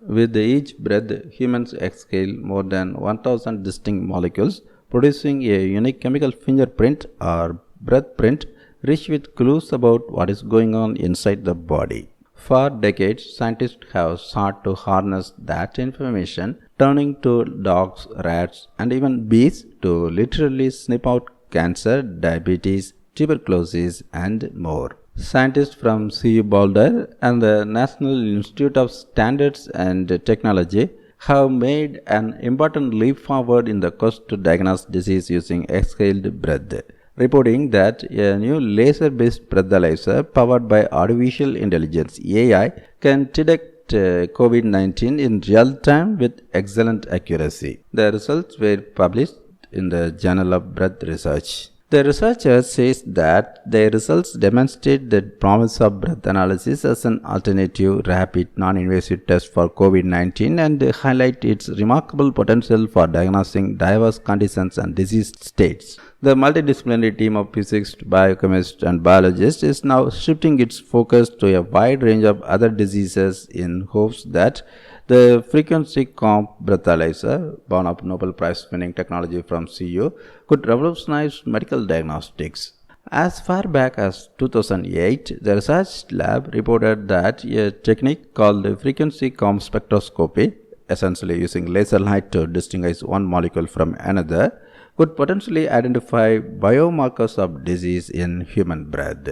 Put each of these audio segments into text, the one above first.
With each breath, humans exhale more than 1000 distinct molecules, producing a unique chemical fingerprint or breath print rich with clues about what is going on inside the body. For decades, scientists have sought to harness that information, turning to dogs, rats, and even bees to literally sniff out cancer, diabetes, tuberculosis, and more. Scientists from CU Boulder and the National Institute of Standards and Technology have made an important leap forward in the quest to diagnose disease using exhaled breath, reporting that a new laser-based breathalyzer powered by artificial intelligence (AI) can detect COVID-19 in real time with excellent accuracy. The results were published in the Journal of Breath Research. The researchers say that their results demonstrate the promise of breath analysis as an alternative, rapid, non-invasive test for COVID-19 and highlight its remarkable potential for diagnosing diverse conditions and disease states. The multidisciplinary team of physicists, biochemists, and biologists is now shifting its focus to a wide range of other diseases in hopes that the frequency comp breathalyzer, born of Nobel Prize-winning technology from CU, could revolutionize medical diagnostics. As far back as 2008, the research lab reported that a technique called frequency comp spectroscopy, essentially using laser light to distinguish one molecule from another, could potentially identify biomarkers of disease in human breath.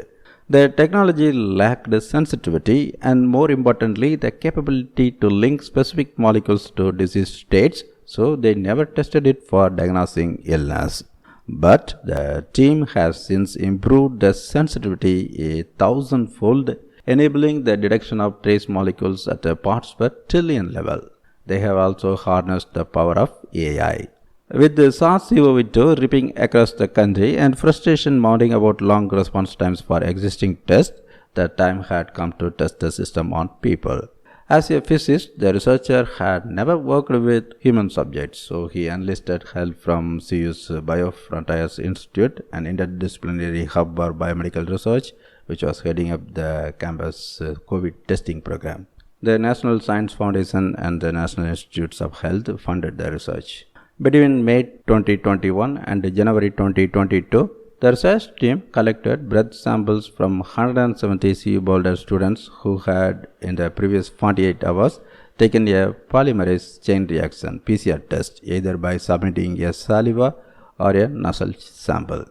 The technology lacked sensitivity and, more importantly, the capability to link specific molecules to disease states, so they never tested it for diagnosing illness. But the team has since improved the sensitivity 1,000-fold, enabling the detection of trace molecules at a parts per trillion level. They have also harnessed the power of AI. With the SARS-CoV-2 ripping across the country and frustration mounting about long response times for existing tests, the time had come to test the system on people. As a physicist, the researcher had never worked with human subjects, so he enlisted help from CU's Biofrontiers Institute, an interdisciplinary hub for biomedical research, which was heading up the campus COVID testing program. The National Science Foundation and the National Institutes of Health funded the research. Between May 2021 and January 2022, the research team collected breath samples from 170 CU Boulder students who had, in the previous 48 hours, taken a polymerase chain reaction (PCR) test either by submitting a saliva or a nasal sample.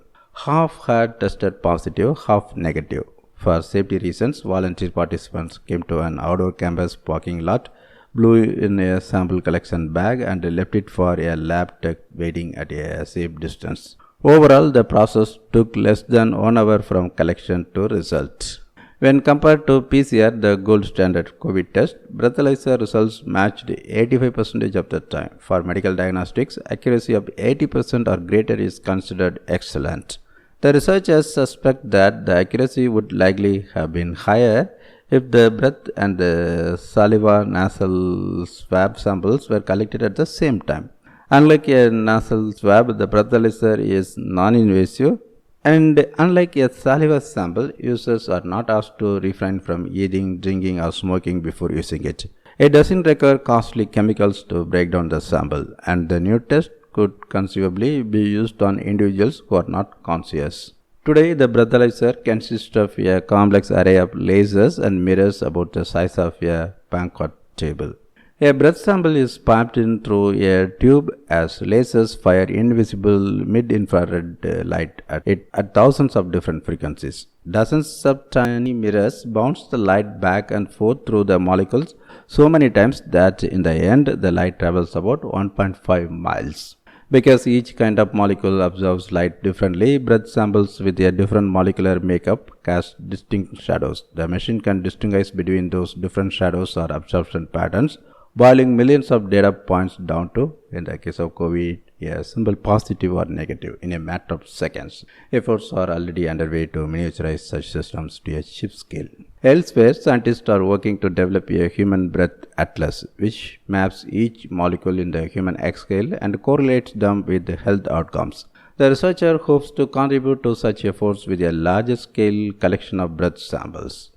Half had tested positive, half negative. For safety reasons, volunteer participants came to an outdoor campus parking lot, blew in a sample collection bag, and left it for a lab tech waiting at a safe distance. Overall, the process took less than 1 hour from collection to result. When compared to PCR, the gold standard COVID test, breathalyzer results matched 85% of the time. For medical diagnostics, accuracy of 80% or greater is considered excellent. The researchers suspect that the accuracy would likely have been higher if the breath and the saliva nasal swab samples were collected at the same time. Unlike a nasal swab, the breathalyzer is non-invasive, and unlike a saliva sample, users are not asked to refrain from eating, drinking, or smoking before using it. It doesn't require costly chemicals to break down the sample, and the new test could conceivably be used on individuals who are not conscious. Today, the breathalyzer consists of a complex array of lasers and mirrors about the size of a banquet table. A breath sample is piped in through a tube as lasers fire invisible mid-infrared light at it at thousands of different frequencies. Dozens of tiny mirrors bounce the light back and forth through the molecules so many times that in the end the light travels about 1.5 miles. Because each kind of molecule absorbs light differently, breath samples with a different molecular makeup cast distinct shadows. The machine can distinguish between those different shadows or absorption patterns, boiling millions of data points down to, in the case of COVID, a simple positive or negative in a matter of seconds. Efforts are already underway to miniaturize such systems to a chip scale. Elsewhere, scientists are working to develop a human breath atlas, which maps each molecule in the human exhale and correlates them with health outcomes. The researcher hopes to contribute to such efforts with a larger scale collection of breath samples.